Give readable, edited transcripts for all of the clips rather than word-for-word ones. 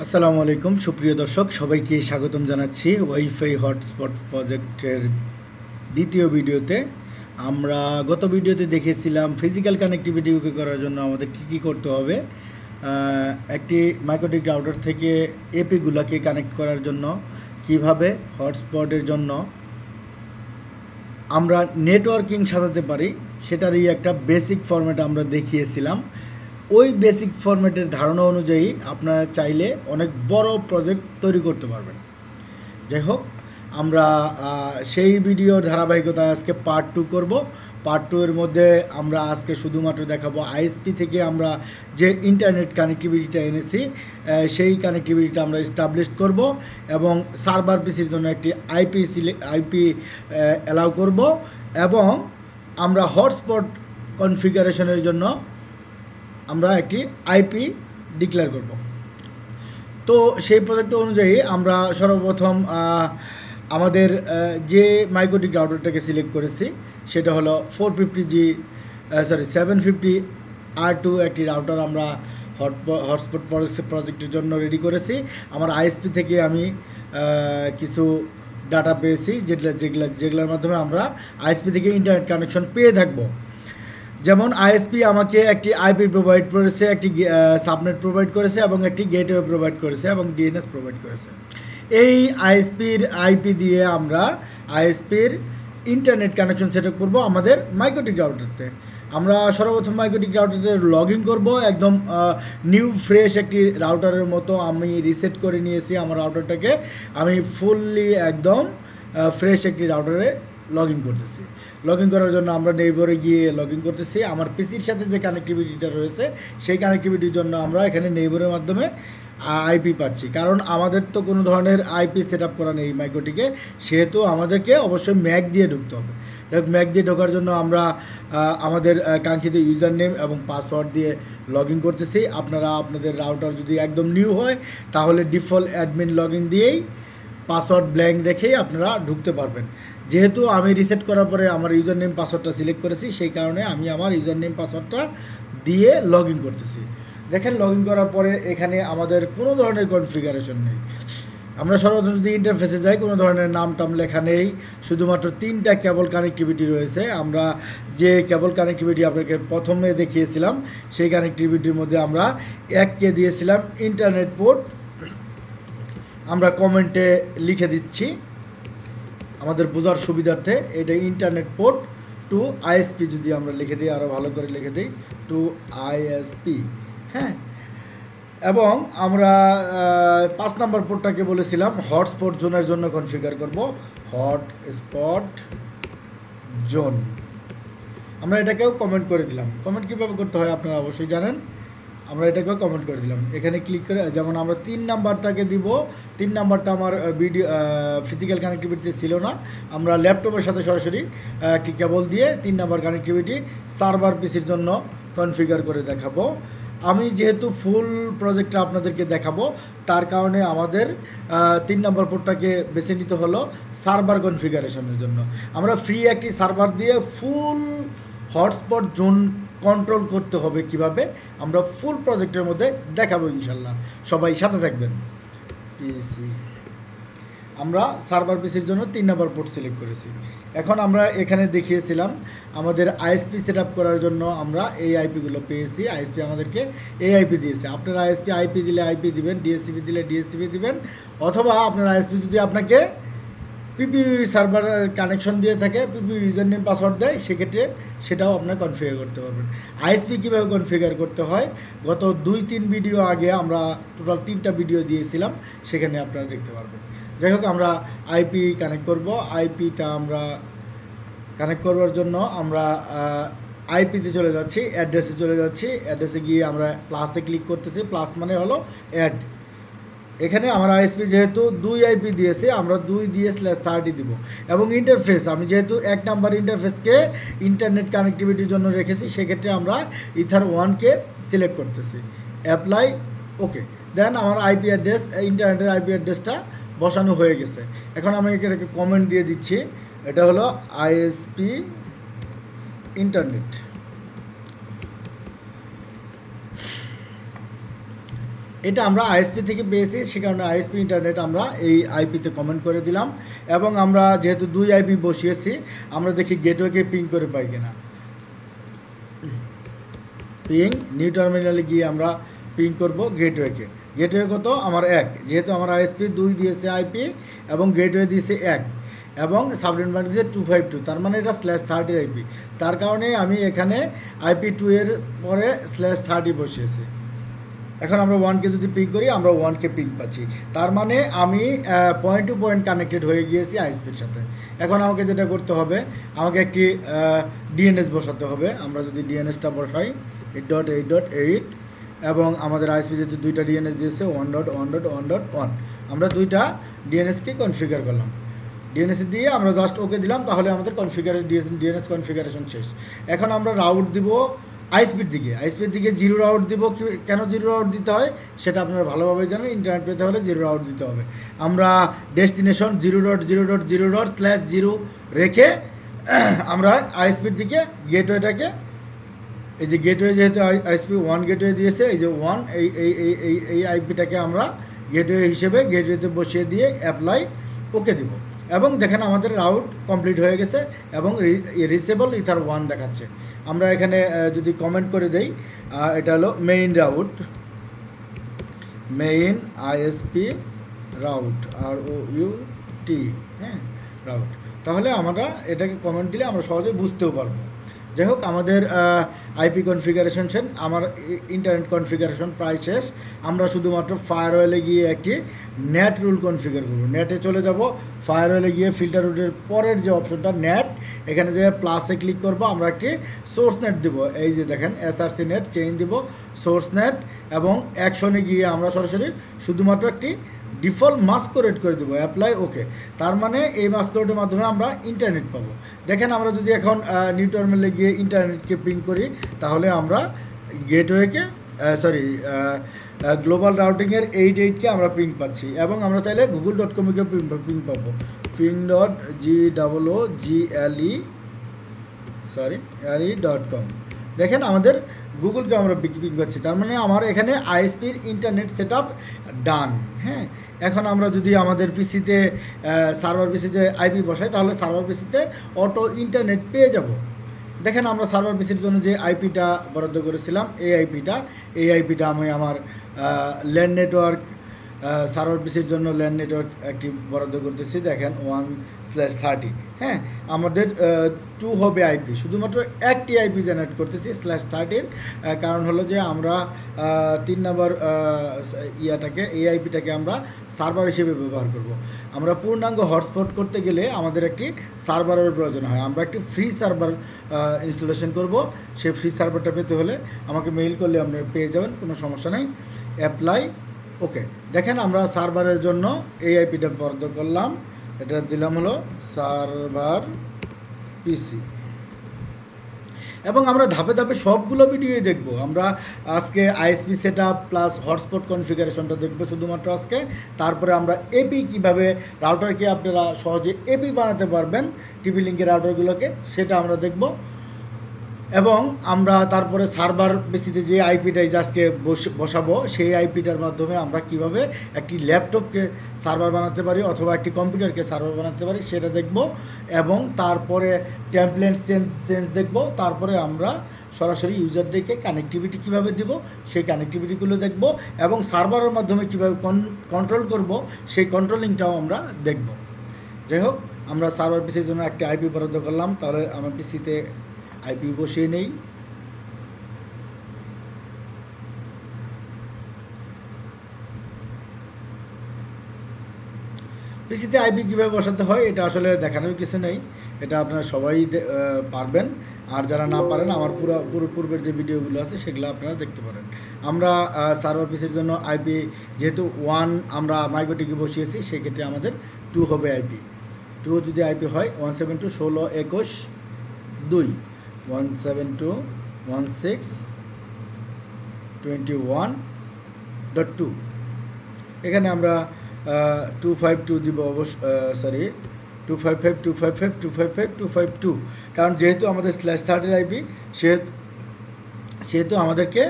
আসসালামু আলাইকুম সুপ্রিয় দর্শক সবাইকে স্বাগতম জানাচ্ছি ওয়াইফাই হটস্পট প্রজেক্টের দ্বিতীয় ভিডিওতে। আমরা গত ভিডিওতে দেখেছিলাম ফিজিক্যাল কানেক্টিভিটি ওকে করার জন্য আমাদের কী করতে হবে। একটি মাইক্রোটিক রাউটার থেকে এপিগুলোকে কানেক্ট করার জন্য কিভাবে হটস্পটের জন্য আমরা নেটওয়ার্কিং সাজাতে পারি সেটারই একটা বেসিক ফরম্যাট আমরা দেখিয়েছিলাম। ওই বেসিক ফরম্যাটের ধারণা অনুযায়ী আপনারা চাইলে অনেক বড় প্রজেক্ট তৈরি করতে পারবেন। যাই হোক, আমরা সেই ভিডিওর ধারাবাহিকতা আজকে পার্ট 2 করব। পার্ট 2 এর মধ্যে আমরা আজকে শুধুমাত্র দেখাবো আইএসপি থেকে আমরা যে ইন্টারনেট কানেক্টিভিটিটা এনেছি সেই কানেক্টিভিটিটা আমরা এস্টাবলিশ করব এবং সার্ভার পিসির জন্য একটি আইপি অ্যালাউ করব এবং আমরা হটস্পট কনফিগারেশনের জন্য আমরা একটি আইপি ডিক্লেয়ার করব। তো সেই প্রজেক্ট অনুযায়ী আমরা সর্বপ্রথম আমাদের যে মাইক্রোটিক রাউটারটাকে সিলেক্ট করেছি সেটা হলো 750R2 একটি রাউটার আমরা হটস্পট প্রজেক্টের জন্য রেডি করেছি। আমার আইএসপি থেকে আমি কিছু ডাটা পেয়েছি যেগুলোর মাধ্যমে আমরা আইএসপি থেকে ইন্টারনেট কানেকশন পেয়ে থাকবো। যেমন আইএসপি আমাকে একটি আইপি প্রোভাইড করেছে, একটি সাবনেট প্রোভাইড করেছে এবং একটি গেটওয়ে প্রোভাইড করেছে এবং ডিএনএস প্রোভাইড করেছে। এই আইএসপির আইপি দিয়ে আমরা আইএসপির ইন্টারনেট কানেকশন সেট আপ করবো আমাদের মাইক্রোটিক রাউটারতে। আমরা সর্বপ্রথম মাইক্রোটিক রাউটারতে লগ ইন করবো, একদম নিউ ফ্রেশ একটি রাউটারের মতো আমি রিসেট করে নিয়েছি আমার রাউটারটাকে। আমি ফুললি একদম ফ্রেশ একটি রাউটারে লগ ইন করতেছি। লগ ইন করার জন্য আমরা নেইবারে গিয়ে লগ ইন করতেছি। আমার পিসির সাথে যে কানেক্টিভিটিটা রয়েছে সেই কানেক্টিভিটির জন্য আমরা এখানে নেইবারের মাধ্যমে আইপি পাচ্ছি, কারণ আমাদের তো কোনো ধরনের আইপি সেট আপ করা নেই মাইক্রোটিকে, সেহেতু আমাদেরকে অবশ্যই ম্যাক দিয়ে ঢুকতে হবে। ম্যাক দিয়ে ঢোকার জন্য আমরা আমাদের কাঙ্ক্ষিত ইউজার নেম এবং পাসওয়ার্ড দিয়ে লগ ইন করতেছি। আপনারা আপনাদের রাউটার যদি একদম নিউ হয় তাহলে ডিফল্ট অ্যাডমিন লগ ইন দিয়েই পাসওয়ার্ড ব্ল্যাঙ্ক রেখেই আপনারা ঢুকতে পারবেন। যেহেতু আমি রিসেট করার পরে আমার ইউজার নেম পাসওয়ার্ডটা সিলেক্ট করেছি, সেই কারণে আমি আমার ইউজার নেম পাসওয়ার্ডটা দিয়ে লগ ইন করতেছি। দেখেন, লগ ইন করার পরে এখানে আমাদের কোনো ধরনের কনফিগারেশন নেই। আমরা সর্বপ্রথম যদি ইন্টারফেসে যাই, কোনো ধরনের নাম টাম লেখা নেই, শুধুমাত্র 3টা কেবল কানেক্টিভিটি রয়েছে। আমরা যে কেবল কানেক্টিভিটি আপনাকে প্রথমে দেখিয়েছিলাম সেই কানেক্টিভিটির মধ্যে আমরা এককে দিয়েছিলাম ইন্টারনেট পোর্ট। আমরা কমেন্টে লিখে দিচ্ছি আমাদের বোঝার সুবিধার্থে, এটা ইন্টারনেট পোর্ট টু আইএসপি যদি আমরা লিখে দিই, আরও ভালো করে লিখে দিই টু আইএসপি। হ্যাঁ, এবং আমরা 5 নম্বর পোর্টটাকে বলেছিলাম হটস্পট জোনের জন্য কনফিগার করব, হটস্পট জোন। আমরা এটাকেও কমেন্ট করে দিলাম। কমেন্ট কীভাবে করতে হয় আপনারা অবশ্যই জানেন। আমরা এটাকেও কমেন্ট করে দিলাম। এখানে ক্লিক করে যেমন আমরা 3 নাম্বারটাকে দিব, 3 নাম্বারটা আমার ফিজিক্যাল কানেক্টিভিটিতে ছিল না। আমরা ল্যাপটপের সাথে সরাসরি একটি কেবল দিয়ে 3 নাম্বার কানেক্টিভিটি সার্ভার পিসির জন্য কনফিগার করে দেখাবো। আমি যেহেতু ফুল প্রজেক্টটা আপনাদেরকে দেখাবো, তার কারণে আমাদের 3 নম্বর পোর্টটাকে বেছে নিতে হলো সার্ভার কনফিগারেশনের জন্য। আমরা ফ্রি একটি সার্ভার দিয়ে ফুল হটস্পট জোন কন্ট্রোল করতে হবে কিভাবে, আমরা ফুল প্রজেক্টের মধ্যে দেখাবো ইনশাল্লাহ। সবাই সাথে থাকবেন। পিসি আমরা সার্ভার পিসির জন্য 3 নম্বর পোর্ট সিলেক্ট করেছি। এখন আমরা এখানে দেখিয়েছিলাম আমাদের আইএসপি সেট আপ করার জন্য আমরা এই আইপিগুলো পেয়েছি। আইএসপি আমাদেরকে এই আইপি দিয়েছে। আপনারা আইএসপি আইপি দিলে আইপি দিবেন, ডিএসসিপি দিলে ডিএসসিপি দিবেন, অথবা আপনার আইএসপি যদি আপনাকে পিপি সার্ভার কানেকশন দিয়ে থাকে, পিপি ইউজার নেম পাসওয়ার্ড দেয়, সেক্ষেত্রে সেটাও আপনার কনফিগার করতে পারবেন। আইএসপি কীভাবে কনফিগার করতে হয় গত 2-3 ভিডিও আগে আমরা টোটাল 3টা ভিডিও দিয়েছিলাম, সেখানে আপনারা দেখতে পারবেন। যাই হোক, আমরা আইপি কানেক্ট করব। আইপিটা আমরা কানেক্ট করবার জন্য আমরা আইপিতে চলে যাচ্ছি, অ্যাড্রেসে চলে যাচ্ছি। অ্যাড্রেসে গিয়ে আমরা প্লাসে ক্লিক করতেছি। প্লাস মানে হলো অ্যাড। এখানে আমার আইএসপি যেহেতু 2 আইপি দিয়েছে, আমরা 2 দিয়ে /30 দিব। এবং ইন্টারফেস আমি যেহেতু 1 নাম্বার ইন্টারফেসকে ইন্টারনেট কানেক্টিভিটির জন্য রেখেছি, সেক্ষেত্রে আমরা ইথার 1কে সিলেক্ট করতেছি। অ্যাপ্লাই, ওকে। দেন আমার আইপি অ্যাড্রেস, ইন্টারনেটের আইপি অ্যাড্রেসটা বসানো হয়ে গেছে। এখন আমি এটাকে কমেন্ট দিয়ে দিচ্ছি, এটা হলো আইএসপি ইন্টারনেট। এটা আমরা আইএসপি থেকে পেয়েছি, সে কারণে আইএসপি ইন্টারনেট আমরা এই আইপিতে কমেন্ট করে দিলাম। এবং আমরা যেহেতু 2 আইপি বসিয়েছি, আমরা দেখি গেটওয়েকে পিং করে পাই কিনা। পিং নিউ টার্মিনালে গিয়ে আমরা পিং করব গেটওয়েকে। গেটওয়ে কত আমার 1, যেহেতু আমার আইএসপি 2 দিয়েছে আইপি এবং গেটওয়ে দিয়েছে 1 এবং সাবনেট মাল্টি দিয়েছে 252, তার মানে এটা /30 আইপি। তার কারণে আমি এখানে আইপি 2 এর পরে /30 বসিয়েছি। এখন আমরা 1কে যদি পিং করি, আমরা 1কে পিং পাচ্ছি, তার মানে আমি পয়েন্ট টু পয়েন্ট কানেক্টেড হয়ে গিয়েছি আইএসপির সাথে। এখন আমাকে যেটা করতে হবে, আমাকে একটি ডিএনএস বসাতে হবে। আমরা যদি ডিএনএসটা বসাই 8.8.8 এবং আমাদের আইএসপি যেহেতু 2টা ডিএনএস দিয়েছে 1.1.1.1, আমরা 2টা ডিএনএসকে কনফিগার করলাম। ডিএনএস দিয়ে আমরা জাস্ট ওকে দিলাম, তাহলে আমাদের ডিএনএস কনফিগারেশন শেষ। এখন আমরা রাউট দিব আইএসপির দিকে 0 রাউট দিব। কেন 0 রাউট দিতে হয় সেটা আপনারা ভালোভাবে জানেন, ইন্টারনেট পেতে হলে 0 রাউট দিতে হবে। আমরা ডেস্টিনেশন 0.0.0.0/0 রেখে আমরা আইএসপির দিকে গেটওয়েটাকে, এই যে গেটওয়ে যেহেতু আইএসপি 1 গেটওয়ে দিয়েছে, এই যে 1 এই আইপিটাকে আমরা গেটওয়ে হিসেবে গেটওয়েতে বসিয়ে দিয়ে অ্যাপ্লাই ওকে দিব। এবং দেখেন আমাদের রাউট কমপ্লিট হয়ে গেছে এবং রিচেবল ইথার 1 দেখাচ্ছে। আমরা এখানে যদি কমেন্ট করে দেই, এটা হলো main route, main ISP route ROUT, হ্যাঁ রাউট। তাহলে আমরা এটাকে কমেন্ট দিলে আমরা সহজে বুঝতেও পারবো। যাই হোক, আমাদের আইপি কনফিগারেশন শেষ, আমার ইন্টারনেট কনফিগারেশন প্রায় শেষ। আমরা শুধুমাত্র ফায়ারওয়েলে গিয়ে একটি নেট রুল কনফিগার করব। নেটে চলে যাব, ফায়ারওয়েলে গিয়ে ফিল্টার রুটের পরের যে অপশনটা নেট, এখানে যে প্লাসে ক্লিক করব, আমরা একটি সোর্স নেট দিব। এই যে দেখেন SRC নেট চেইন দিব, সোর্স নেট, এবং অ্যাকশনে গিয়ে আমরা সরাসরি শুধুমাত্র একটি ডিফল্ট মাস্করেট করে দেবো, অ্যাপ্লাই ওকে। তার মানে এই মাস্করেটের মাধ্যমে আমরা ইন্টারনেট পাবো। দেখেন আমরা যদি এখন নিউ টার্মিনালে গিয়ে ইন্টারনেটকে পিং করি, তাহলে আমরা গেটওয়েকে গ্লোবাল রাউটিংয়ের 8.8কে আমরা পিং পাচ্ছি। এবং আমরা চাইলে google.com-কে পিং পাবো, ping.GLE.com। দেখেন আমাদের গুগলকে আমরা পিং পাচ্ছি, তার মানে আমার এখানে আইএসপির ইন্টারনেট সেট আপ ডান। হ্যাঁ, এখন আমরা যদি আমাদের পিসিতে সার্ভার পিসিতে আইপি বসাই, তাহলে সার্ভার পিসিতে অটো ইন্টারনেট পেয়ে যাব। দেখেন আমরা সার্ভার পিসির জন্য যে আইপিটা বরাদ্দ করেছিলাম, এই আইপিটা আমি আমার ল্যান্ড নেটওয়ার্ক, সার্ভার পিসির জন্য ল্যান্ড নেটওয়ার্ক একটি বরাদ্দ করতেছি। দেখেন 1/30। হ্যাঁ, আমাদের 2 হবে আইপি, শুধুমাত্র একটি আইপি জেনারেট করতেছি /30-র কারণ হলো যে আমরা 3 নম্বর এই আইপিটাকে আমরা সার্ভার হিসেবে ব্যবহার করব। আমরা পূর্ণাঙ্গ হটস্পট করতে গেলে আমাদের একটি সার্ভারের প্রয়োজন হয়। আমরা একটি ফ্রি সার্ভার ইনস্টলেশন করব। সেই ফ্রি সার্ভারটা পেতে হলে আমাকে মেইল করলে আপনারা পেয়ে যাবেন, কোনো সমস্যা নেই। Apply okay. দেখেন আমরা সার্ভারের জন্য এই আইপিটা বরাদ্দ করলাম, এটা দিলাম হলো সার্ভার পিসি। এবং আমরা ধাপে ধাপে সবগুলো ভিডিওই দেখব। আমরা আজকে ISP set up plus hotspot কনফিগারেশনটা দেখব শুধুমাত্র আজকে। তারপরে আমরা এপি কীভাবে রাউটারকে আপনারা সহজে এপি বানাতে পারবেন টিভি লিঙ্কের রাউটারগুলোকে, সেটা আমরা দেখব। এবং আমরা তারপরে সার্ভার বেসিতে যে আইপিটাই আজকে বসাবো, সেই আইপিটার মাধ্যমে আমরা কিভাবে একটি ল্যাপটপকে সার্ভার বানাতে পারি অথবা একটি কম্পিউটারকে সার্ভার বানাতে পারি সেটা দেখব। এবং তারপরে টেমপ্লেট চেঞ্জ দেখব। তারপরে আমরা সরাসরি ইউজারদেরকে কানেক্টিভিটি কীভাবে দিব সেই কানেক্টিভিটিগুলো দেখব। এবং সার্ভারের মাধ্যমে কীভাবে কন্ট্রোল করব সেই কন্ট্রোলিংটাও আমরা দেখব। যাই হোক, আমরা সার্ভার পিসির জন্য একটি আইপি বরাদ্দ করলাম, তাহলে আমার পিসিতে আইপি বসিয়ে নেই। পিসিতে আইপি কীভাবে বসাতে হয় এটা আসলে দেখানোর কিছু নেই, এটা আপনারা সবাই পারবেন। আর যারা না পারেন, আমার পুরো পূর্বের যে ভিডিওগুলো আছে সেগুলো আপনারা দেখতে পারেন। আমরা সার্ভার পিসির জন্য আইপি যেহেতু 1 আমরা মাইক্রোটিকে বসিয়েছি, সেক্ষেত্রে আমাদের 2 হবে আইপি। 2 যদি আইপি হয় 172.16.21.2 172.168.21.2। এখানে আমরা 252 দিব, 255.255.255.255.252, কারণ যেহেতু আমাদের /30 আইপি, সেহেতু আমাদেরকে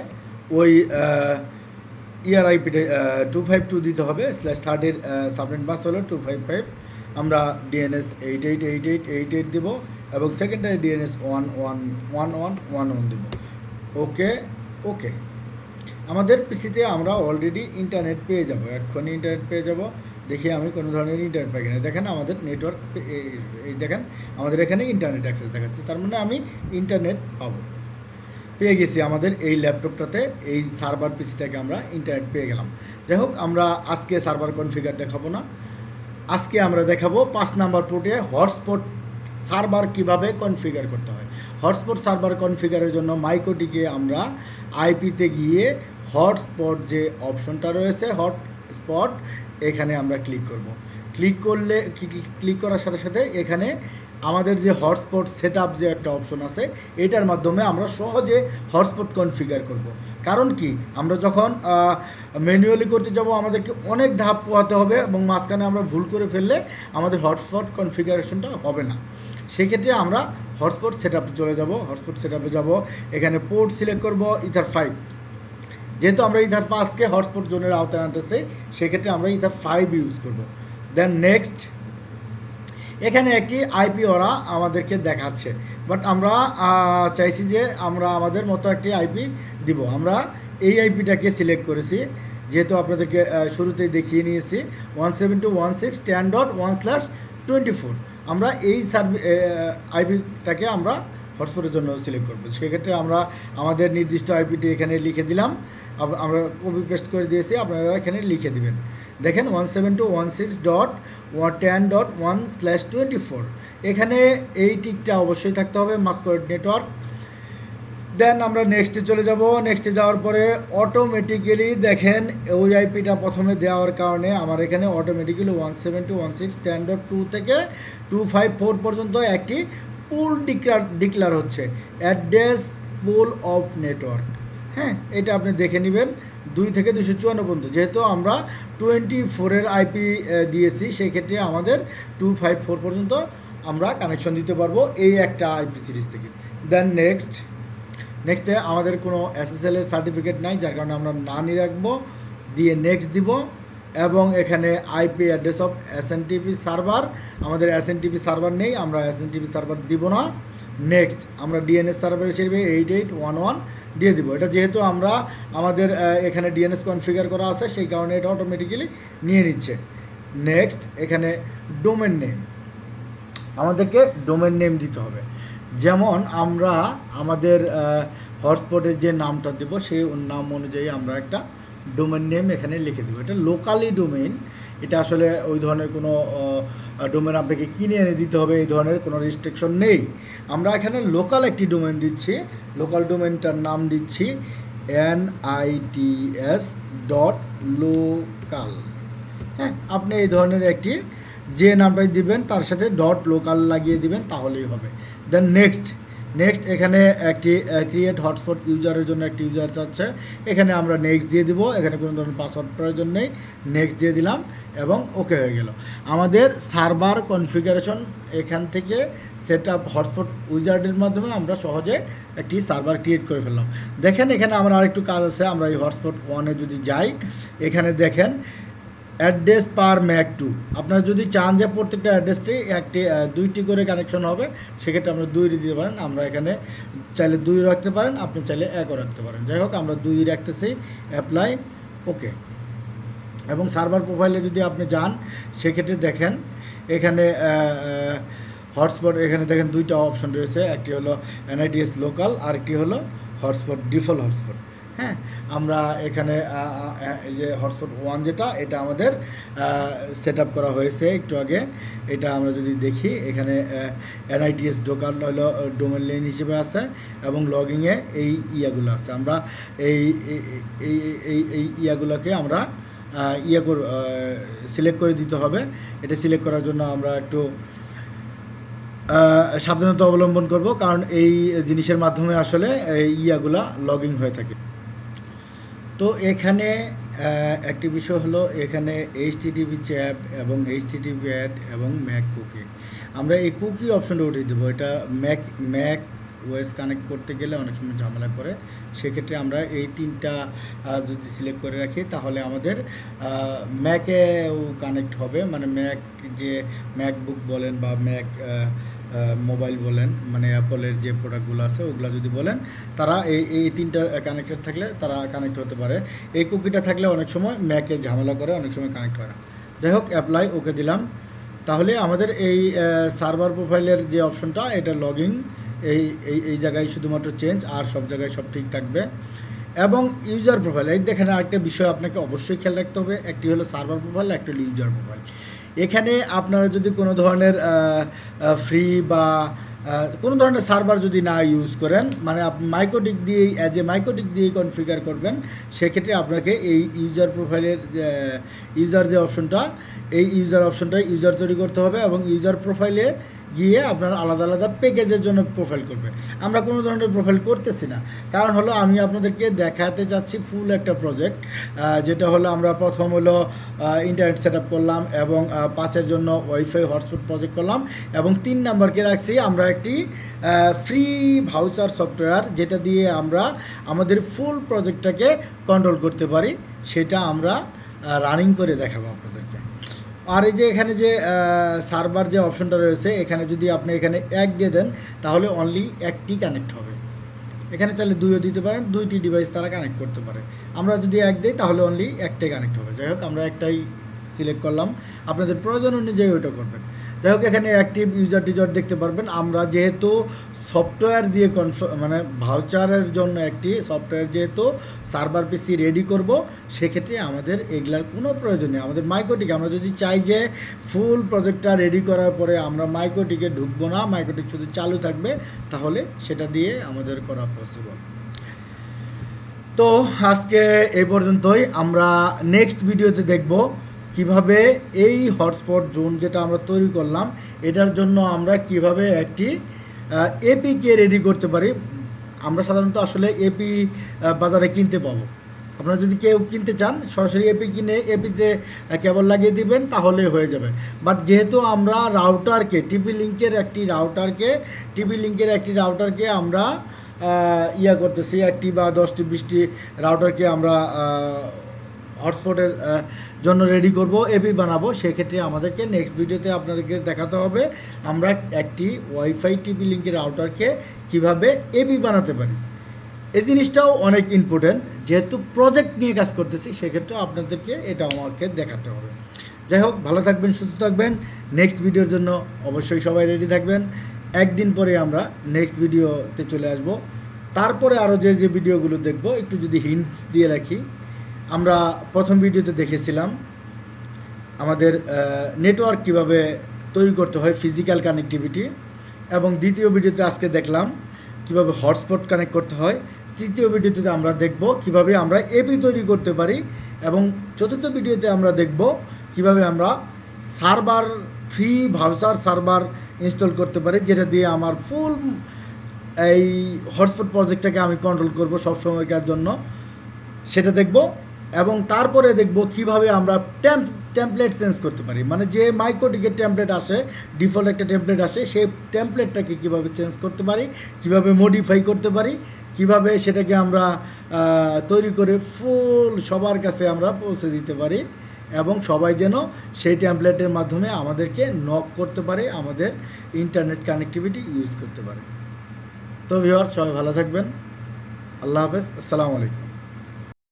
ওই ইয়ার আইপিটা 252 দিতে হবে, /3 সাবনেট মাস হলো 255, আমরা ডিএনএস 888888 দিব এবং সেকেন্ডারি ডিএনএস 111111 দিব। ওকে ওকে, আমাদের পিসিতে আমরা অলরেডি ইন্টারনেট পেয়ে যাব, এক্ষুনি ইন্টারনেট পেয়ে যাব। দেখি আমি কোনো ধরনের ইন্টারনেট পাই কিনা। দেখেন আমাদের নেটওয়ার্ক, এই দেখেন আমাদের এখানে ইন্টারনেট অ্যাক্সেস দেখাচ্ছে, তার মানে আমি ইন্টারনেট পাবো, পেয়ে গেছি। আমাদের এই ল্যাপটপটাতে এই সার্ভার পিসিটাকে আমরা ইন্টারনেট পেয়ে গেলাম। যাই হোক, আমরা আজকে সার্ভার কনফিগার দেখাবো না, আজকে আমরা দেখাবো 5 নাম্বার পোর্টে হটস্পট সার্ভার কিভাবে কনফিগার করতে হয়। হটস্পট সার্ভার কনফিগারের জন্য মাইক্রোটিকে আমরা আইপিতে গিয়ে হটস্পট যে অপশনটা রয়েছে হটস্পট, এখানে আমরা ক্লিক করব। ক্লিক করার সাথে সাথে এখানে আমাদের যে হটস্পট সেটআপ যে একটা অপশন আছে, এটার মাধ্যমে আমরা সহজে হটস্পট কনফিগার করব। কারণ কি, আমরা যখন ম্যানুয়ালি করতে যাব আমাদেরকে অনেক ধাপ পোহাতে হবে এবং মাঝখানে আমরা ভুল করে ফেললে আমাদের হটস্পট কনফিগারেশনটা হবে না। সেক্ষেত্রে আমরা হটস্পট সেটআপে চলে যাব। হটস্পট সেটআপে যাব, এখানে পোর্ট সিলেক্ট করব ইথার 5, যেহেতু আমরা ইথার 5কে হটস্পট জোনের আওতায় আনতেছে, সেক্ষেত্রে আমরা ইথার 5 ইউজ করব। দেন নেক্সট, এখানে একটি আইপি ওরা আমাদেরকে দেখাচ্ছে, বাট আমরা চাইছি যে আমরা আমাদের মতো একটি আইপি দিব। আমরা এই আইপিটাকে সিলেক্ট করেছি, যেহেতু আপনাদেরকে শুরুতেই দেখিয়ে নিয়েছি 172.168.1/24। আমরা এই আইপিটাকে আমরা হটস্পটের জন্য সিলেক্ট করব। সেক্ষেত্রে আমরা আমাদের নির্দিষ্ট আইপিটি এখানে লিখে দিলাম, আমরা কপি পেস্ট করে দিয়েছি, আপনারা এখানে লিখে দিবেন। দেখেন 172.168.1/24, এখানে এই টিকটা অবশ্যই থাকতে হবে, মাস্কোয়েড নেটওয়ার্ক। দেন আমরা নেক্সটে চলে যাব। নেক্সটে যাওয়ার পরে অটোমেটিক্যালি দেখেন ওই আইপিটা প্রথমে দেওয়ার কারণে আমার এখানে অটোমেটিক্যালি 172.168.10.2 থেকে 254 পর্যন্ত একটি পুল ডিক্লার হচ্ছে, অ্যাড্রেস পুল অফ নেটওয়ার্ক। হ্যাঁ, এটা আপনি দেখে নেবেন 2 থেকে 254 পর্যন্ত। যেহেতু আমরা 24-এর আইপি দিয়েছি, সেক্ষেত্রে আমাদের 254 পর্যন্ত আমরা কানেকশন দিতে পারবো এই একটা আইপি সিরিজ থেকে। দেন নেক্সটে আমাদের কোনো এসএসএল-এর সার্টিফিকেট নাই, যার কারণে আমরা না নিয়ে রাখবো, দিয়ে নেক্সট দিব। এবং এখানে আইপি অ্যাড্রেস অফ এসএনটিপি সার্ভার, আমাদের এসএনটিপি সার্ভার নেই, আমরা এসএনটিপি সার্ভার দিব না। নেক্সট, আমরা ডিএনএস সার্ভার হিসেবে 8811 দিয়ে দিব। এটা যেহেতু আমরা আমাদের এখানে ডিএনএস কনফিগার করা আছে, সেই কারণে এটা অটোমেটিক্যালি নিয়ে নিচ্ছে। নেক্সট, এখানে ডোমেন নেম, আমাদেরকে ডোমেন নেম দিতে হবে। যেমন আমরা আমাদের হটস্পটের যে নামটা দেব, সেই নাম অনুযায়ী আমরা একটা ডোমেন নেম এখানে লিখে দেবো। এটা লোকালি ডোমেইন, এটা আসলে ওই ধরনের কোনো ডোমেন আপনাকে কিনে এনে দিতে হবে এই ধরনের কোনো রেস্ট্রিকশন নেই। আমরা এখানে লোকাল একটি ডোমেন দিচ্ছি, লোকাল ডোমেনটার নাম দিচ্ছি NITS.local। হ্যাঁ, আপনি এই ধরনের একটি যে নামটাই দিবেন তার সাথে .local লাগিয়ে দিবেন, তাহলেই হবে। দেন নেক্সট, এখানে একটি ক্রিয়েট হটস্পট ইউজারের জন্য একটি ইউজার চাচ্ছে, এখানে আমরা নেক্সট দিয়ে দিব। এখানে কোনো ধরনের পাসওয়ার্ড প্রয়োজন নেই, নেক্সট দিয়ে দিলাম এবং ওকে হয়ে গেল। আমাদের সার্ভার কনফিগারেশন এখান থেকে সেটআপ হটস্পট উইজার্ডের মাধ্যমে আমরা সহজে একটি সার্ভার ক্রিয়েট করে ফেললাম। দেখেন এখানে আমরা আরেকটু কাজ আছে। আমরা এই হটস্পট 1-এ যদি যাই, এখানে দেখেন অ্যাড্রেস পার ম্যাক 2। আপনারা যদি চান যে প্রত্যেকটা অ্যাড্রেসটি একটি 2টি করে কানেকশন হবে, সেক্ষেত্রে আমরা 2 দিতে পারেন। আমরা এখানে চাইলে 2 রাখতে পারেন, আপনি চাইলে 1ও রাখতে পারেন। যাই হোক, আমরা 2 রাখতেছি, অ্যাপ্লাই, ওকে। এবং সার্ভার প্রোফাইলে যদি আপনি যান, সেক্ষেত্রে দেখেন এখানে হটস্পট, এখানে দেখেন 2টা অপশন রয়েছে, একটি হলো NITS লোকাল, আরেকটি হলো হটস্পট ডিফল্ট হটস্পট। হ্যাঁ, আমরা এখানে এই যে হটস্পট 1 যেটা, এটা আমাদের সেট আপ করা হয়েছে একটু আগে। এটা আমরা যদি দেখি, এখানে NITS লোকাল হলো ডোমেন নেম হিসেবে আছে এবং লগিংয়ে এই ইয়াগুলো আছে। আমরা এই ইয়াগুলোকে আমরা সিলেক্ট করে দিতে হবে। এটা সিলেক্ট করার জন্য আমরা একটু সাবধানতা অবলম্বন করব, কারণ এই জিনিসের মাধ্যমে আসলে এই ইয়াগুলা লগিং হয়ে থাকে। তো এখানে একটি বিষয় হলো, এখানে HTTP চ্যাট এবং HTTP অ্যাড এবং ম্যাক কুকি, আমরা এই কুকি অপশনটা উঠিয়ে দেবো। এটা ম্যাক ওএস কানেক্ট করতে গেলে অনেক সময় ঝামেলা করে। সেক্ষেত্রে আমরা এই 3টা যদি সিলেক্ট করে রাখি তাহলে আমাদের ম্যাকেও কানেক্ট হবে, মানে ম্যাক যে ম্যাকবুক বলেন বা ম্যাক মোবাইল বলেন, মানে অ্যাপলের যে প্রোডাক্টগুলো আছে ওগুলো যদি বলেন, তারা এই 3টা কানেক্টেড থাকলে তারা কানেক্ট হতে পারে। এই কুকিটা থাকলে অনেক সময় ম্যাকে ঝামেলা করে, অনেক সময় কানেক্ট হয় না। যাই হোক, অ্যাপ্লাই ওকে দিলাম। তাহলে আমাদের এই সার্ভার প্রোফাইলের যে অপশনটা, এটা লগইন এই এই এই জায়গায় শুধুমাত্র চেঞ্জ, আর সব জায়গায় সব ঠিক থাকবে। এবং ইউজার প্রোফাইল, এই দেখেন আরেকটা বিষয় আপনাকে অবশ্যই খেয়াল রাখতে হবে, একটি হলো সার্ভার প্রোফাইল, একটি হলো ইউজার প্রোফাইল। এখানে আপনারা যদি কোনো ধরনের ফ্রি বা কোনো ধরনের সার্ভার যদি না ইউজ করেন, মানে আপনি মাইক্রোটিক দিয়েই অ্যাজ এ মাইক্রোটিক দিয়েই কনফিগার করবেন, সেক্ষেত্রে আপনাকে এই ইউজার প্রোফাইলের ইউজার যে অপশনটা, এই ইউজার অপশনটাই ইউজার তৈরি করতে হবে এবং ইউজার প্রোফাইলে গিয়ে আপনার আলাদা আলাদা প্যাকেজের জন্য প্রোফাইল করবেন। আমরা কোনো ধরনের প্রোফাইল করতেছি না, কারণ হলো আমি আপনাদেরকে দেখাতে চাচ্ছি ফুল একটা প্রজেক্ট, যেটা হলো আমরা প্রথম হলো ইন্টারনেট সেট আপ করলাম এবং 5-এর জন্য ওয়াইফাই হটস্পট প্রজেক্ট করলাম, এবং 3 নাম্বারকে রাখছি আমরা একটি ফ্রি ভাউচার সফটওয়্যার, যেটা দিয়ে আমরা আমাদের ফুল প্রজেক্টটাকে কন্ট্রোল করতে পারি, সেটা আমরা রানিং করে দেখাবো আপনাদেরকে। আর এই যে এখানে যে সার্ভার যে অপশনটা রয়েছে, এখানে যদি আপনি এখানে 1 দিয়ে দেন তাহলে অনলি একটি কানেক্ট হবে। এখানে চাইলে 2ও দিতে পারেন, 2টি ডিভাইস তারা কানেক্ট করতে পারে। আমরা যদি 1 দিই তাহলে অনলি একটাই কানেক্ট হবে। যাই হোক, আমরা একটাই সিলেক্ট করলাম, আপনাদের প্রয়োজন অনুযায়ী ওইটা করবেন। যাই হোক, এখানে অ্যাক্টিভ ইউজার টিজার দেখতে পারবেন। আমরা যেহেতু সফটওয়্যার দিয়ে মানে ভাউচারের জন্য একটি সফটওয়্যার যেহেতু সার্ভার পিসি রেডি করব, সেক্ষেত্রে আমাদের এগুলার কোনো প্রয়োজন নেই। আমাদের মাইক্রোটিক, আমরা যদি চাই যে ফুল প্রজেক্টটা রেডি করার পরে আমরা মাইক্রোটিকে ঢুকবো না, মাইক্রোটিক শুধু চালু থাকবে, তাহলে সেটা দিয়ে আমাদের করা পসিবল। তো আজকে এই পর্যন্তই। আমরা নেক্সট ভিডিওতে দেখব কিভাবে এই হটস্পট জোন যেটা আমরা তৈরি করলাম, এটার জন্য আমরা কিভাবে একটি এপিকে রেডি করতে পারি। আমরা সাধারণত আসলে এপি বাজারে কিনতে পাবো। আপনারা যদি কেউ কিনতে চান, সরাসরি এপি কিনে এপিতে কেবল লাগিয়ে দিবেন, তাহলে হয়ে যাবে। বাট যেহেতু আমরা রাউটারকে টিপি লিঙ্কের একটি রাউটারকে আমরা করতেছি, 1টি বা 10টি 20টি রাউটারকে আমরা হটস্পটের জন্য রেডি করব, এপি বানাবো। সেক্ষেত্রে আমাদেরকে নেক্সট ভিডিওতে আপনাদেরকে দেখাতে হবে আমরা একটি ওয়াইফাই টিপি লিঙ্কের রাউটারকে কিভাবে এপি বানাতে পারি। এই জিনিসটাও অনেক ইম্পর্টেন্ট, যেহেতু প্রজেক্ট নিয়ে কাজ করতেছি, সেক্ষেত্রে আপনাদেরকে এটা আমাকে দেখাতে হবে। যাই হোক, ভালো থাকবেন, সুস্থ থাকবেন। নেক্সট ভিডিওর জন্য অবশ্যই সবাই রেডি থাকবেন। একদিন পরে আমরা নেক্সট ভিডিওতে চলে আসব। তারপরে আরও যে ভিডিওগুলো দেখব, একটু যদি হিন্টস দিয়ে রাখি, আমরা প্রথম ভিডিওতে দেখেছিলাম আমাদের নেটওয়ার্ক কিভাবে তৈরি করতে হয়, ফিজিক্যাল কানেক্টিভিটি, এবং দ্বিতীয় ভিডিওতে আজকে দেখলাম কিভাবে হটস্পট কানেক্ট করতে হয়। তৃতীয় ভিডিওতে আমরা দেখব কিভাবে আমরা এপি তৈরি করতে পারি, এবং চতুর্থ ভিডিওতে আমরা দেখব কিভাবে আমরা server free voucher server install করতে পারি, যেটা দিয়ে আমার ফুল এই হটস্পট প্রজেক্টটাকে আমি কন্ট্রোল করব সব সময়কার জন্য, সেটা দেখব। এবং তারপরে দেখব কিভাবে আমরা টেমপ্লেট চেঞ্জ করতে পারি, মানে যে মাইক্রোটিকের টেমপ্লেট আসে, ডিফল্ট একটা টেমপ্লেট আসে, সেই টেমপ্লেটটাকে কিভাবে চেঞ্জ করতে পারি, কিভাবে মডিফাই করতে পারি, কিভাবে সেটাকে আমরা তৈরি করে ফুল সবার কাছে আমরা পৌঁছে দিতে পারি, এবং সবাই যেন সেই টেমপ্লেটের মাধ্যমে আমাদেরকে নক করতে পারে, আমাদের ইন্টারনেট কানেক্টিভিটি ইউজ করতে পারে। তো ভিউয়ার্স, সবাই ভালো থাকবেন। আল্লাহ হাফেজ, আসসালামু আলাইকুম।